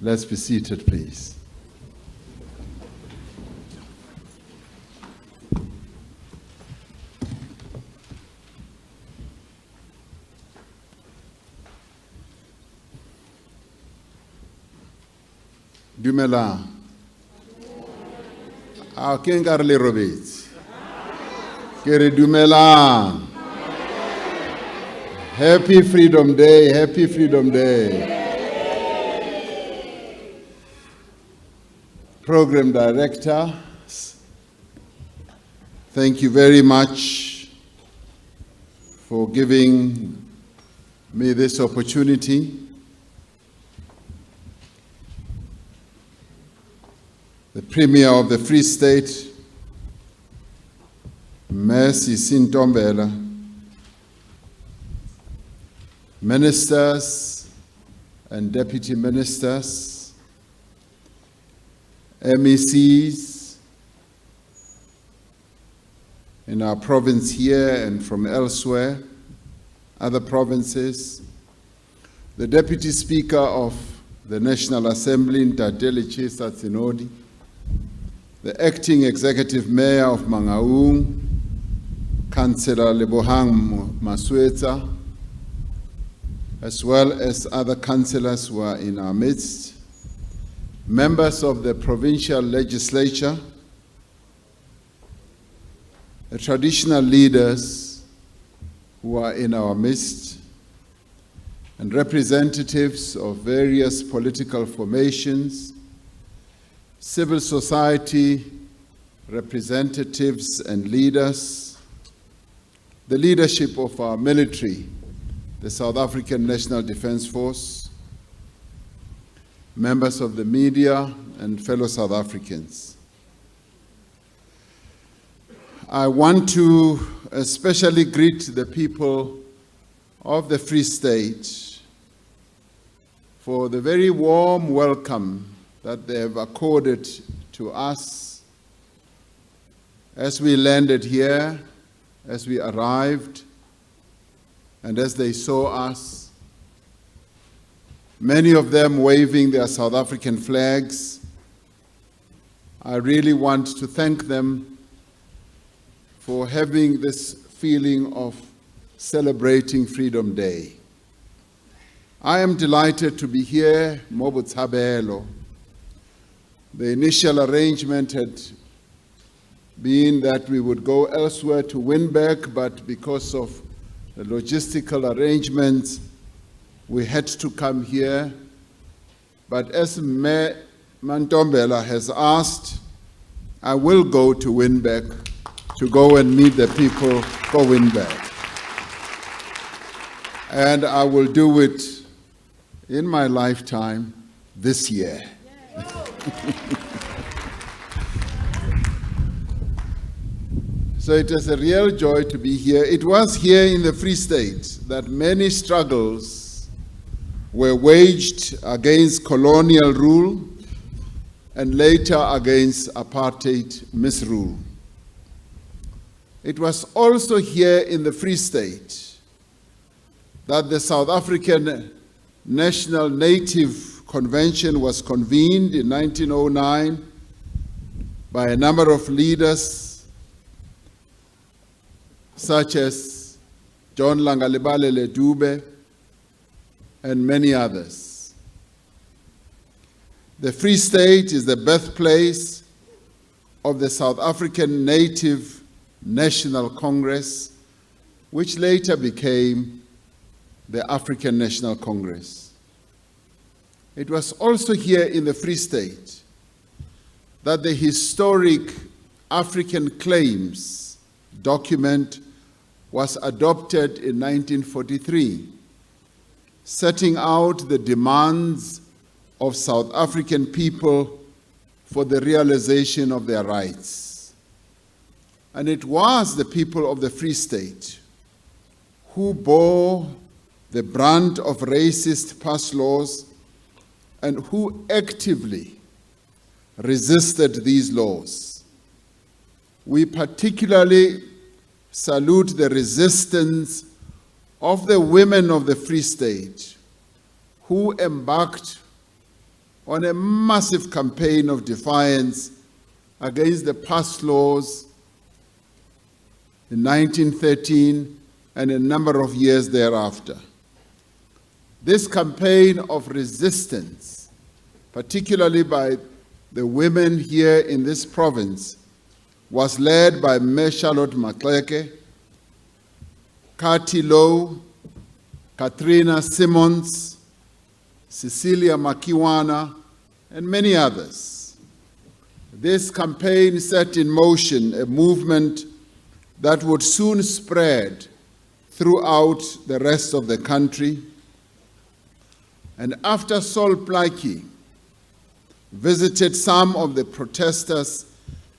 Let's be seated, please. Dumelang. A ke nka re le robetse. Ke re dumelang. Happy Freedom Day, Happy Freedom Day. Program Director, thank you very much for giving me this opportunity. The Premier of the Free State, Mercy Sintombela, ministers and deputy ministers, MECs in our province here and from elsewhere, other provinces, the Deputy Speaker of the National Assembly, Ntatele Chisa Tsinodi, the Acting Executive Mayor of Mangaung, Councillor Lebohang Masweta, as well as other councillors who are in our midst, members of the provincial legislature, the traditional leaders who are in our midst, and representatives of various political formations, civil society representatives and leaders, the leadership of our military, the South African National Defence Force, members of the media, and fellow South Africans. I want to especially greet the people of the Free State for the very warm welcome that they have accorded to us as we landed here, as we arrived, and as they saw us, many of them waving their South African flags. I really want to thank them for having this feeling of celebrating Freedom Day. I am delighted to be here, Botshabelo. The initial arrangement had been that we would go elsewhere to Windberg, but because of the logistical arrangements, we had to come here. But as Mayor Mantombela has asked, I will go to Windberg to go and meet the people for Windberg. And I will do it in my lifetime this year. So it is a real joy to be here. It was here in the Free State that many struggles were waged against colonial rule and later against apartheid misrule. It was also here in the Free State that the South African National Native Convention was convened in 1909 by a number of leaders such as John Langalibale Dube and many others. The Free State is the birthplace of the South African Native National Congress, which later became the African National Congress. It was also here in the Free State that the historic African Claims document was adopted in 1943, setting out the demands of South African people for the realization of their rights. And it was the people of the Free State who bore the brunt of racist past laws and who actively resisted these laws. We particularly salute the resistance of the women of the Free State who embarked on a massive campaign of defiance against the past laws in 1913 and a number of years thereafter. This campaign of resistance, particularly by the women here in this province, was led by Ms. Charlotte Maxeke, Kati Low, Katrina Simmons, Cecilia Makiwana, and many others. This campaign set in motion a movement that would soon spread throughout the rest of the country. And after Sol Plaatje visited some of the protesters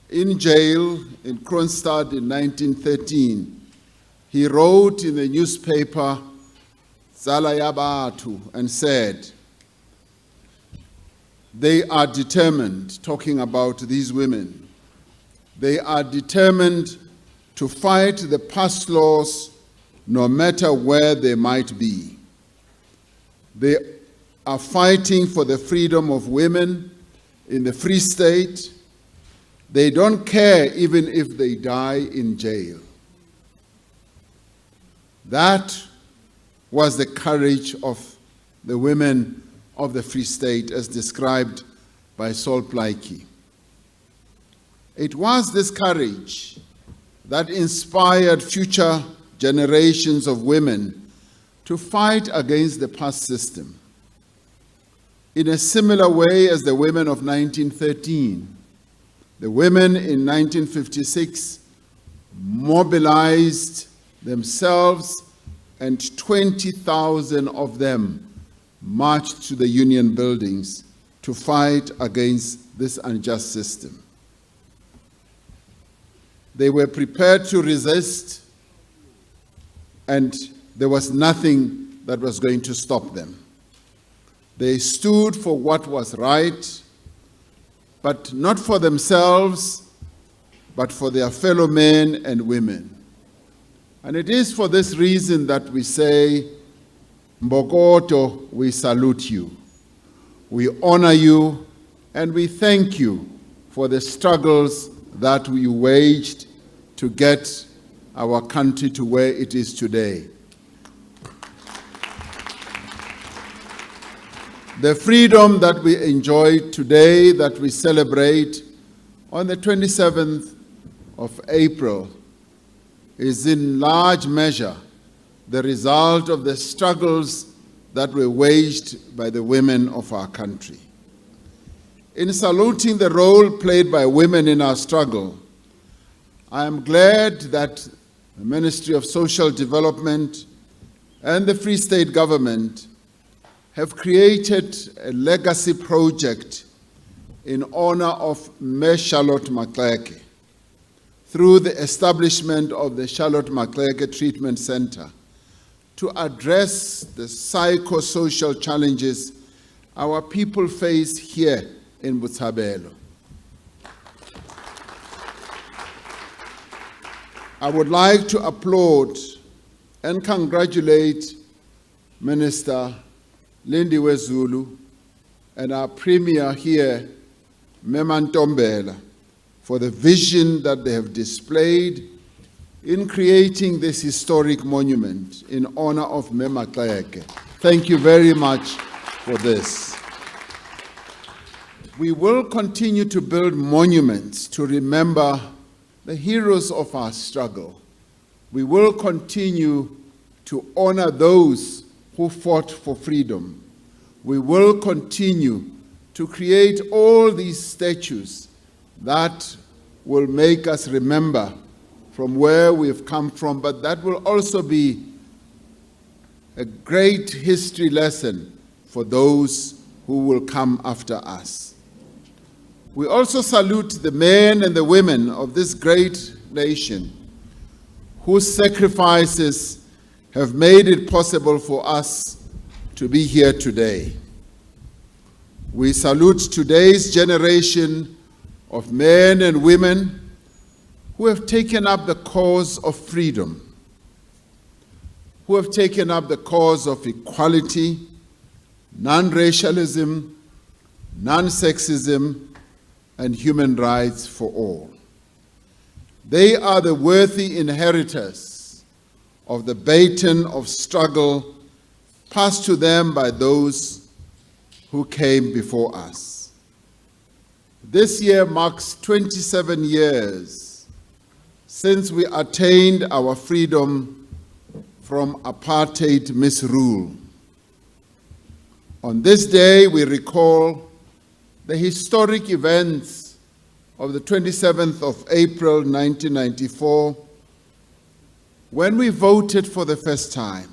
in jail in Kroonstad in 1913, he wrote in the newspaper Tsala ya Batho and said, "They are determined," talking about these women, "they are determined to fight the past laws no matter where they might be. They are fighting for the freedom of women in the Free State. They don't care even if they die in jail." That was the courage of the women of the Free State as described by Sol Plaatje. It was this courage that inspired future generations of women to fight against the past system. In a similar way as the women of 1913, the women in 1956 mobilized themselves, and 20,000 of them marched to the union buildings to fight against this unjust system. They were prepared to resist, and there was nothing that was going to stop them. They stood for what was right, but not for themselves, but for their fellow men and women. And it is for this reason that we say, Mbokodo, we salute you. We honor you, and we thank you for the struggles that you waged to get our country to where it is today. The freedom that we enjoy today, that we celebrate on the 27th of April, is in large measure the result of the struggles that were waged by the women of our country. In saluting the role played by women in our struggle, I am glad that the Ministry of Social Development and the Free State Government have created a legacy project in honor of Ms. Charlotte Maxeke through the establishment of the Charlotte Maxeke Treatment Center to address the psychosocial challenges our people face here in Botshabelo. I would like to applaud and congratulate Minister Lindiwe Zulu and our Premier here, Mema Ntombela, for the vision that they have displayed in creating this historic monument in honor of Ms. Maxeke. Thank you very much for this. We will continue to build monuments to remember the heroes of our struggle. We will continue to honor those who fought for freedom. We will continue to create all these statues that will make us remember from where we've come from, but that will also be a great history lesson for those who will come after us. We also salute the men and the women of this great nation whose sacrifices have made it possible for us to be here today. We salute today's generation of men and women who have taken up the cause of freedom, who have taken up the cause of equality, non-racialism, non-sexism, and human rights for all. They are the worthy inheritors of the baton of struggle passed to them by those who came before us. This year marks 27 years since we attained our freedom from apartheid misrule. On this day, we recall the historic events of the 27th of April 1994, when we voted for the first time.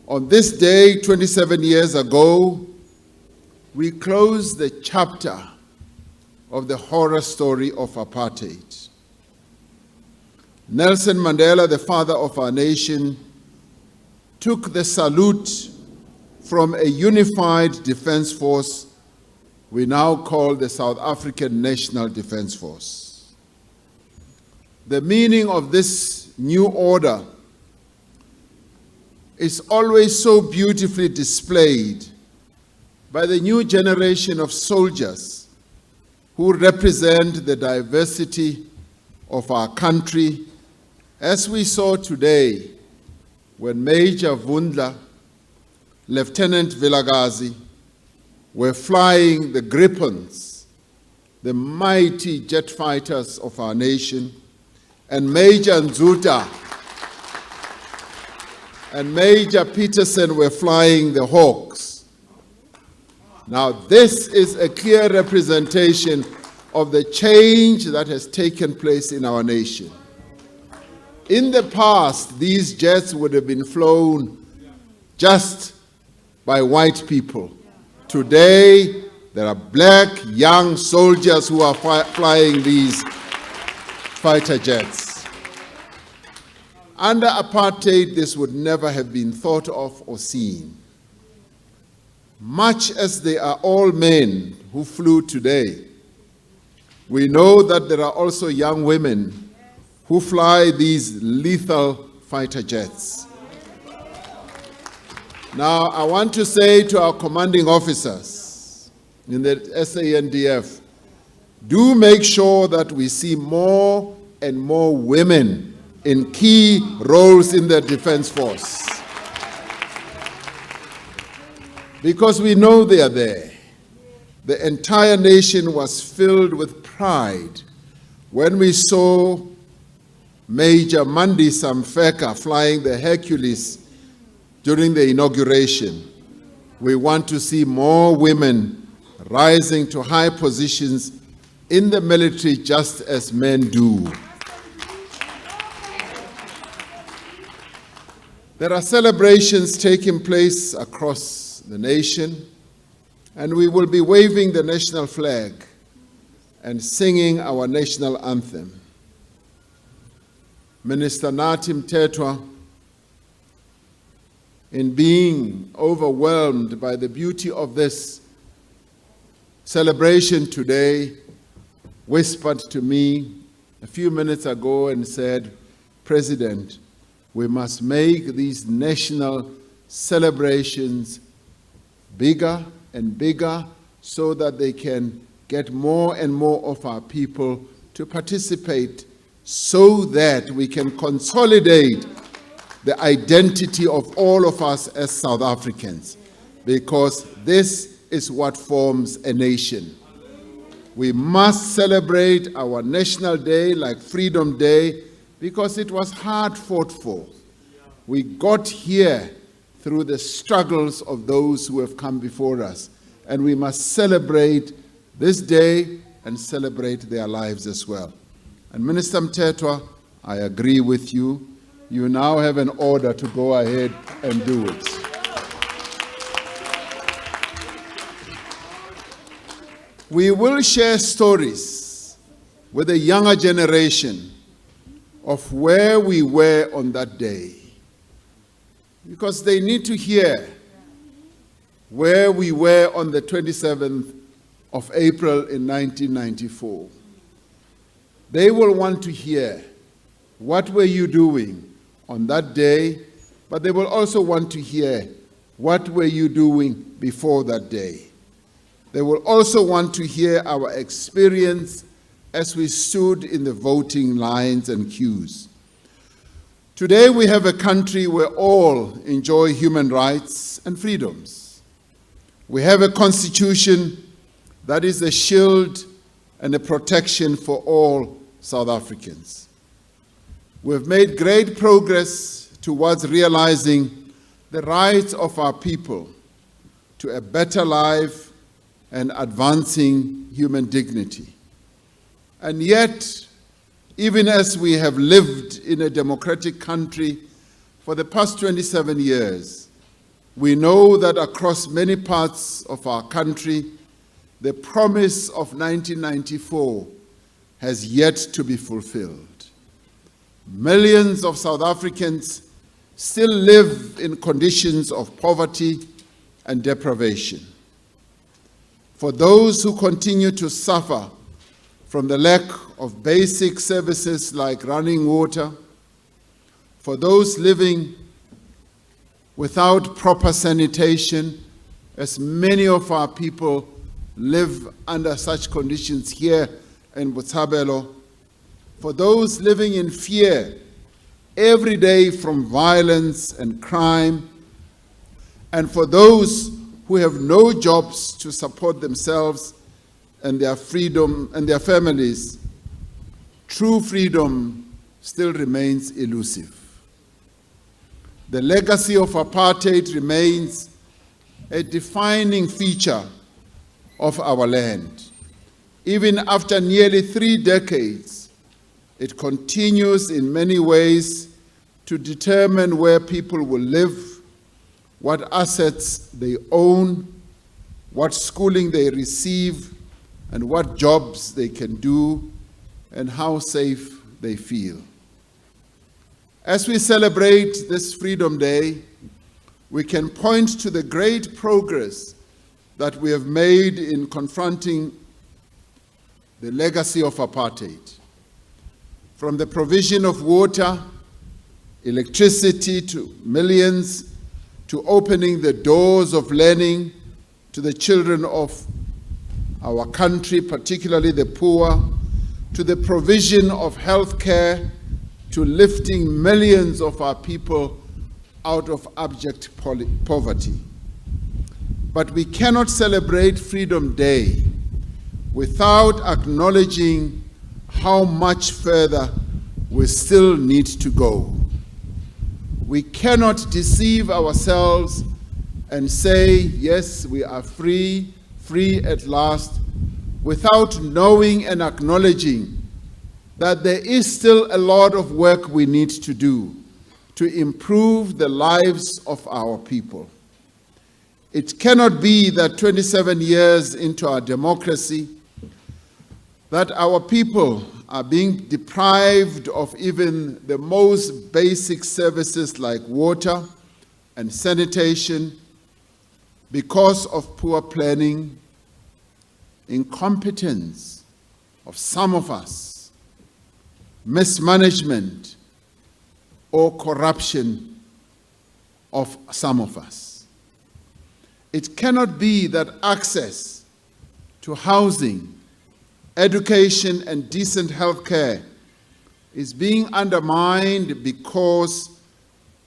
On this day, 27 years ago, we closed the chapter of the horror story of apartheid. Nelson Mandela, the father of our nation, took the salute from a unified defense force we now call the South African National Defense Force. The meaning of this new order is always so beautifully displayed by the new generation of soldiers who represent the diversity of our country, as we saw today when Major Vundla, Lieutenant Vilakazi were flying the Gripens, the mighty jet fighters of our nation, and Major Nzuta and Major Peterson were flying the Hawks. Now, this is a clear representation of the change that has taken place in our nation. In the past, these jets would have been flown just by white people. Today, there are black young soldiers who are flying these fighter jets. Under apartheid, this would never have been thought of or seen. Much as they are all men who flew today, we know that there are also young women who fly these lethal fighter jets. Now, I want to say to our commanding officers in the SANDF, do make sure that we see more and more women in key roles in the defense force. Because we know they are there. The entire nation was filled with pride when we saw Major Mandi Samfeka flying the Hercules during the inauguration. We want to see more women rising to high positions in the military just as men do. There are celebrations taking place across the nation, and we will be waving the national flag and singing our national anthem. Minister Nathi Mthethwa, in being overwhelmed by the beauty of this celebration today, whispered to me a few minutes ago and said, President, we must make these national celebrations bigger and bigger so that they can get more and more of our people to participate so that we can consolidate the identity of all of us as South Africans, because this is what forms a nation. We must celebrate our National Day like Freedom Day because it was hard fought for. We got here through the struggles of those who have come before us, and we must celebrate this day and celebrate their lives as well. And Minister Mthethwa, I agree with you. You now have an order to go ahead and do it. We will share stories with the younger generation of where we were on that day, because they need to hear where we were on the 27th of April in 1994. They will want to hear, what were you doing on that day? But they will also want to hear, what were you doing before that day? They will also want to hear our experience as we stood in the voting lines and queues. Today we have a country where all enjoy human rights and freedoms. We have a constitution that is a shield and a protection for all South Africans. We've made great progress towards realizing the rights of our people to a better life and advancing human dignity. And yet, even as we have lived in a democratic country for the past 27 years, we know that across many parts of our country, the promise of 1994 has yet to be fulfilled. Millions of South Africans still live in conditions of poverty and deprivation. For those who continue to suffer from the lack of basic services like running water, for those living without proper sanitation, as many of our people live under such conditions here in Botshabelo, for those living in fear every day from violence and crime, and for those who have no jobs to support themselves and their freedom and their families, true freedom still remains elusive. The legacy of apartheid remains a defining feature of our land. Even after nearly 3 decades, it continues in many ways to determine where people will live, what assets they own, what schooling they receive, and what jobs they can do, and how safe they feel. As we celebrate this Freedom Day, we can point to the great progress that we have made in confronting the legacy of apartheid. From the provision of water, electricity to millions, to opening the doors of learning to the children of our country, particularly the poor, to the provision of health care, to lifting millions of our people out of abject poverty. But we cannot celebrate Freedom Day without acknowledging how much further we still need to go. We cannot deceive ourselves and say, yes, we are free at last, without knowing and acknowledging that there is still a lot of work we need to do to improve the lives of our people. It cannot be that 27 years into our democracy, that our people are being deprived of even the most basic services like water and sanitation because of poor planning, incompetence of some of us, mismanagement, or corruption of some of us. It cannot be that access to housing, education, and decent health care is being undermined because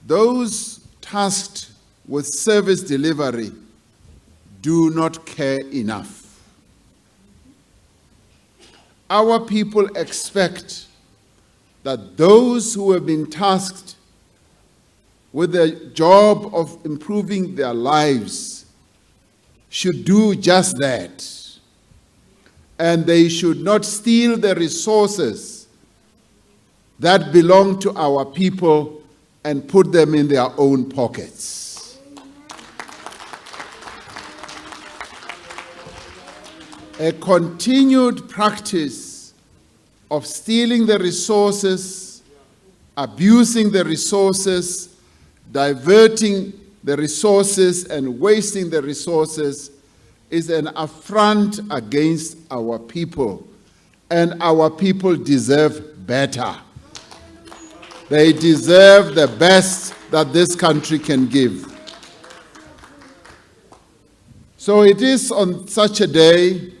those tasked with service delivery do not care enough. Our people expect that those who have been tasked with the job of improving their lives should do just that. And they should not steal the resources that belong to our people and put them in their own pockets. A continued practice of stealing the resources, abusing the resources, diverting the resources, and wasting the resources is an affront against our people, and our people deserve better. They deserve the best that this country can give. So it is on such a day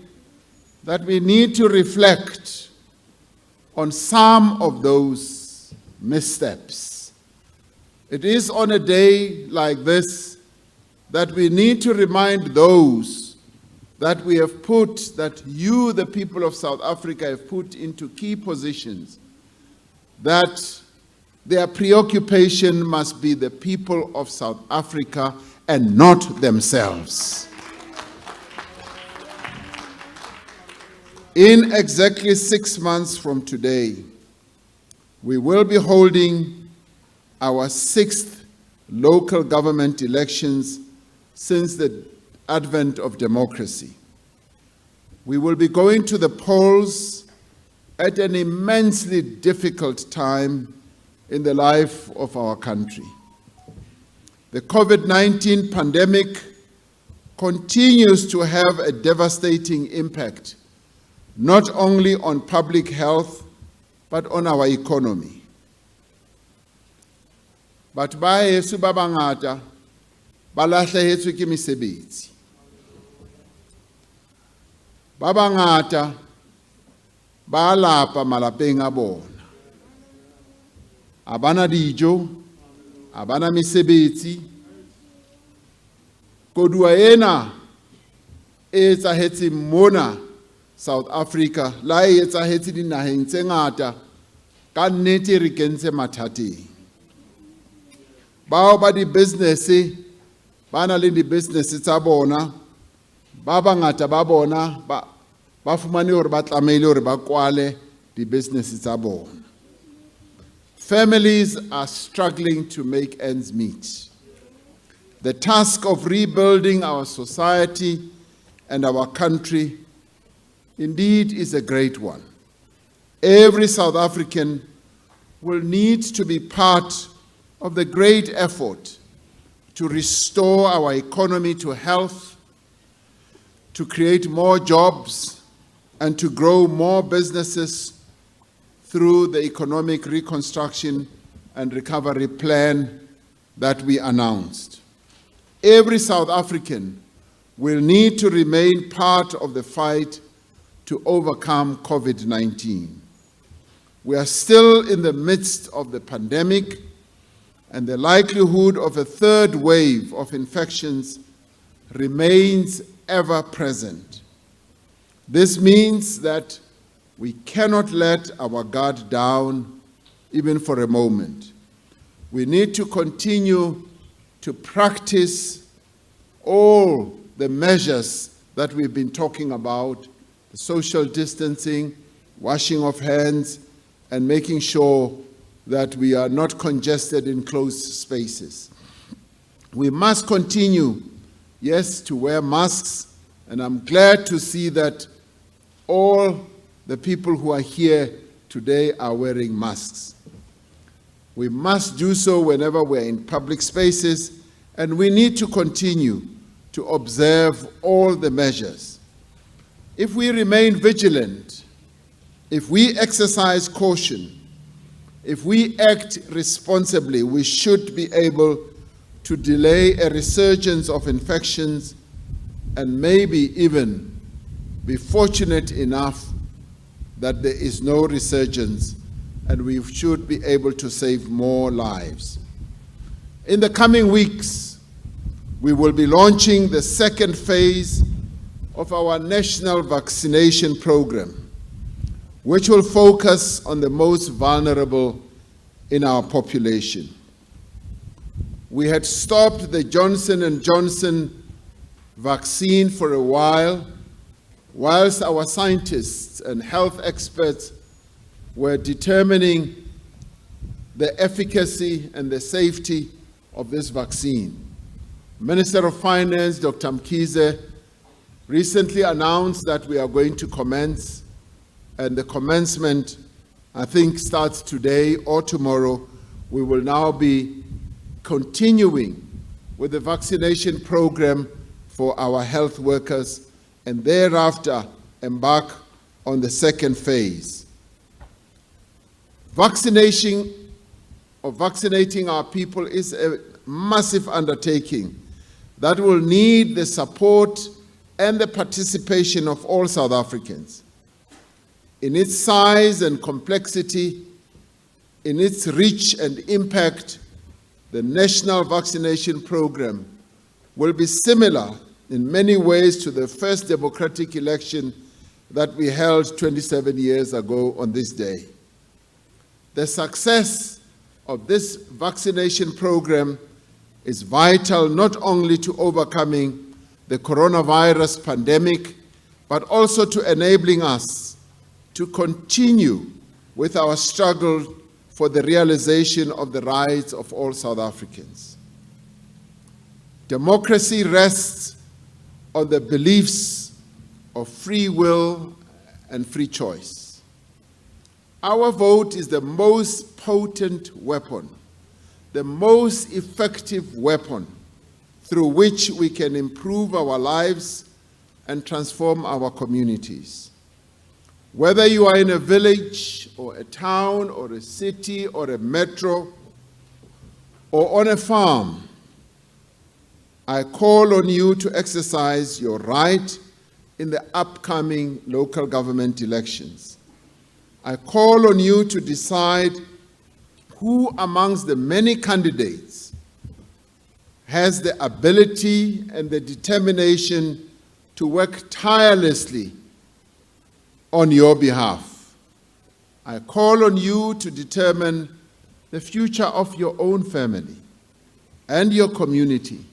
that we need to reflect on some of those missteps. It is on a day like this that we need to remind those that we have put, that you, the people of South Africa, have put into key positions, that their preoccupation must be the people of South Africa and not themselves. In exactly 6 months from today, we will be holding our 6th local government elections since the advent of democracy. We will be going to the polls at an immensely difficult time in the life of our country. The COVID-19 pandemic continues to have a devastating impact, not only on public health, but on our economy. But ba heso ba bangata ba lahlehetswe ke mesebetsi. Ba bangata ba lapa malapeng a bona. A bana dijo, a bana mesebetsi. Koduwa ena e etsahetseng mona South Africa, la e etsahetse dinaheng tse ngata, ka nnete re kentse mathateng. Bao ba di business, ba na le di business tsa bona, ba bangata ba bona ba fumane hore ba tlameile hore ba kwale di business tsa bona. Families are struggling to make ends meet. The task of rebuilding our society and our country indeed is a great one. Every South African will need to be part of the great effort to restore our economy to health, to create more jobs, and to grow more businesses through the economic reconstruction and recovery plan that we announced. Every South African will need to remain part of the fight to overcome COVID-19. We are still in the midst of the pandemic, and the likelihood of a third wave of infections remains ever present. This means that we cannot let our guard down even for a moment. We need to continue to practice all the measures that we've been talking about: the social distancing, washing of hands, and making sure that we are not congested in closed spaces. We must continue, yes, to wear masks, and I'm glad to see that all the people who are here today are wearing masks. We must do so whenever we're in public spaces, and we need to continue to observe all the measures. If we remain vigilant, if we exercise caution, if we act responsibly, we should be able to delay a resurgence of infections and maybe even be fortunate enough that there is no resurgence, and we should be able to save more lives. In the coming weeks, we will be launching the second phase of our national vaccination program, which will focus on the most vulnerable in our population. We had stopped the Johnson & Johnson vaccine for a while, whilst our scientists and health experts were determining the efficacy and the safety of this vaccine. Minister of Finance, Dr. Mkhize, recently announced that we are going to commence, and the commencement, I think, starts today or tomorrow. We will now be continuing with the vaccination program for our health workers, and thereafter embark on the second phase. Vaccinating our people is a massive undertaking that will need the support and the participation of all South Africans. In its size and complexity, in its reach and impact, the national vaccination program will be similar in many ways to the first democratic election that we held 27 years ago on this day. The success of this vaccination program is vital not only to overcoming the coronavirus pandemic, but also to enabling us to continue with our struggle for the realization of the rights of all South Africans. Democracy rests on the beliefs of free will and free choice. Our vote is the most potent weapon, the most effective weapon through which we can improve our lives and transform our communities. Whether you are in a village or a town or a city or a metro or on a farm, I call on you to exercise your right in the upcoming local government elections. I call on you to decide who amongst the many candidates has the ability and the determination to work tirelessly on your behalf. I call on you to determine the future of your own family and your community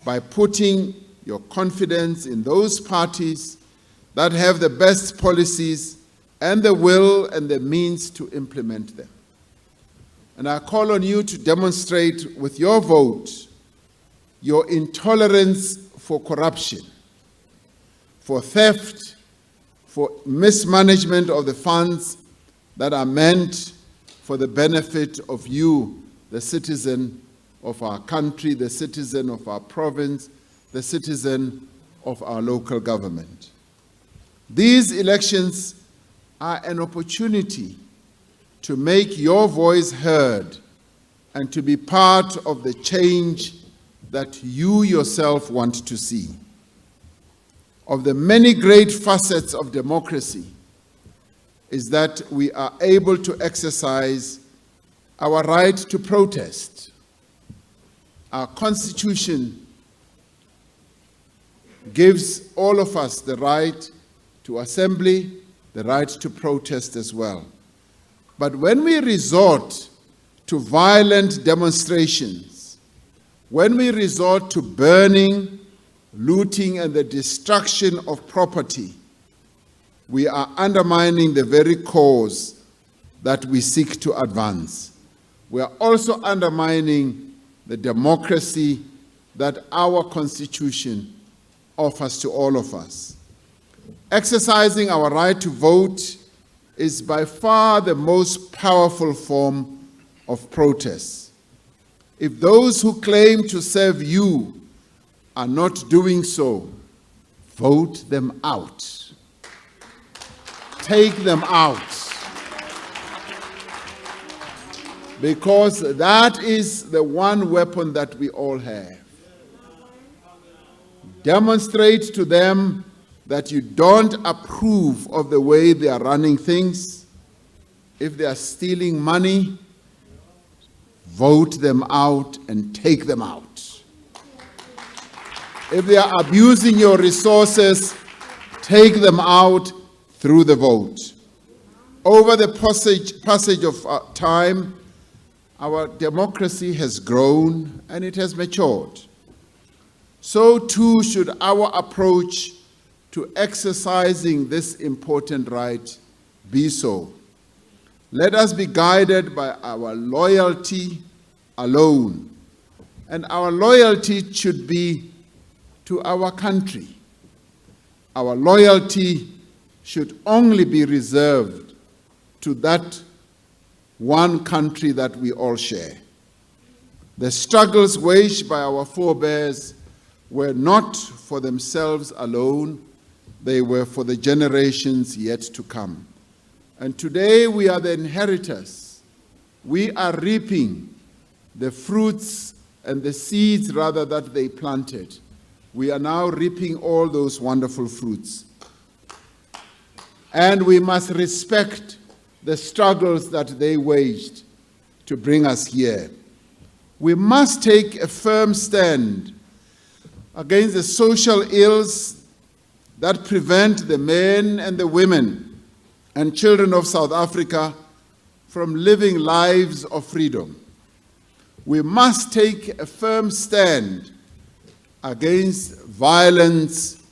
by putting your confidence in those parties that have the best policies and the will and the means to implement them. And I call on you to demonstrate with your vote your intolerance for corruption, for theft, for mismanagement of the funds that are meant for the benefit of you, the citizen of our country, the citizen of our province, the citizen of our local government. These elections are an opportunity to make your voice heard and to be part of the change that you yourself want to see. Of the many great facets of democracy is that we are able to exercise our right to protest. Our Constitution gives all of us the right to assembly, the right to protest as well. But when we resort to violent demonstrations, when we resort to burning, looting, and the destruction of property, we are undermining the very cause that we seek to advance. We are also undermining the democracy that our Constitution offers to all of us. Exercising our right to vote is by far the most powerful form of protest. If those who claim to serve you are not doing so, vote them out. Take them out. Because that is the one weapon that we all have. Demonstrate to them that you don't approve of the way they are running things. If they are stealing money, vote them out and take them out. If they are abusing your resources, take them out through the vote. Over the passage of time, our democracy has grown and it has matured. So too should our approach to exercising this important right be so. Let us be guided by our loyalty alone. And our loyalty should be to our country. Our loyalty should only be reserved to that one country that we all share. The struggles waged by our forebears were not for themselves alone, they were for the generations yet to come. And today we are the inheritors. We are reaping the fruits and the seeds rather that they planted, we are now reaping all those wonderful fruits. And we must respect the struggles that they waged to bring us here. We must take a firm stand against the social ills that prevent the men and the women and children of South Africa from living lives of freedom. We must take a firm stand against violence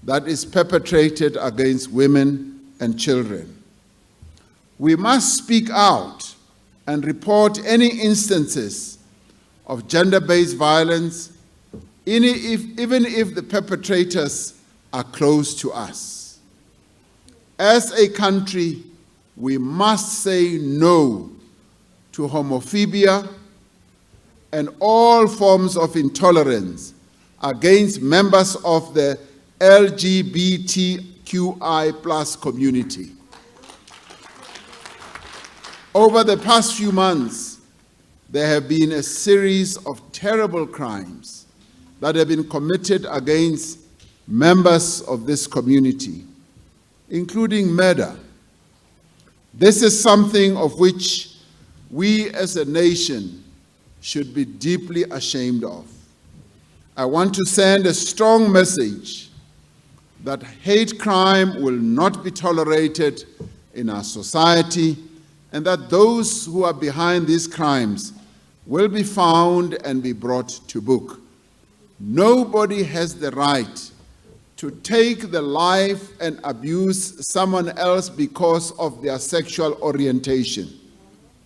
that is perpetrated against women and children. We must speak out and report any instances of gender-based violence, even if the perpetrators are close to us. As a country, we must say no to homophobia and all forms of intolerance against members of the LGBTQI+ community. Over the past few months, there have been a series of terrible crimes that have been committed against members of this community, including murder. This is something of which we as a nation should be deeply ashamed of. I want to send a strong message that hate crime will not be tolerated in our society, and that those who are behind these crimes will be found and be brought to book. Nobody has the right to take the life and abuse someone else because of their sexual orientation.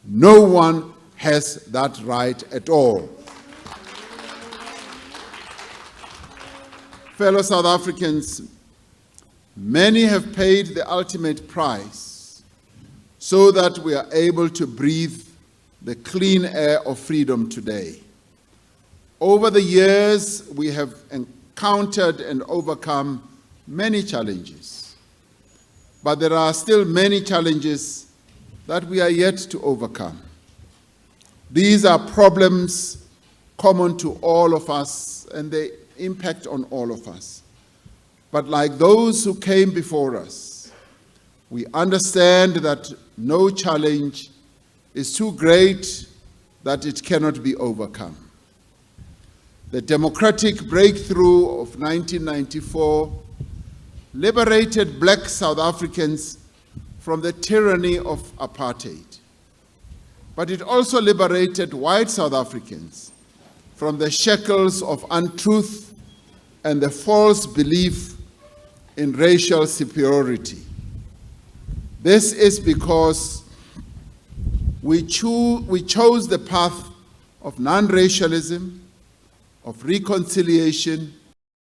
No one has that right at all. Fellow South Africans, many have paid the ultimate price so that we are able to breathe the clean air of freedom today. Over the years, we have encountered and overcome many challenges, but there are still many challenges that we are yet to overcome. These are problems common to all of us, and they impact on all of us. But like those who came before us, we understand that no challenge is too great that it cannot be overcome. The democratic breakthrough of 1994 liberated black South Africans from the tyranny of apartheid. But it also liberated white South Africans from the shackles of untruth and the false belief in racial superiority. This is because we chose the path of non-racialism, of reconciliation,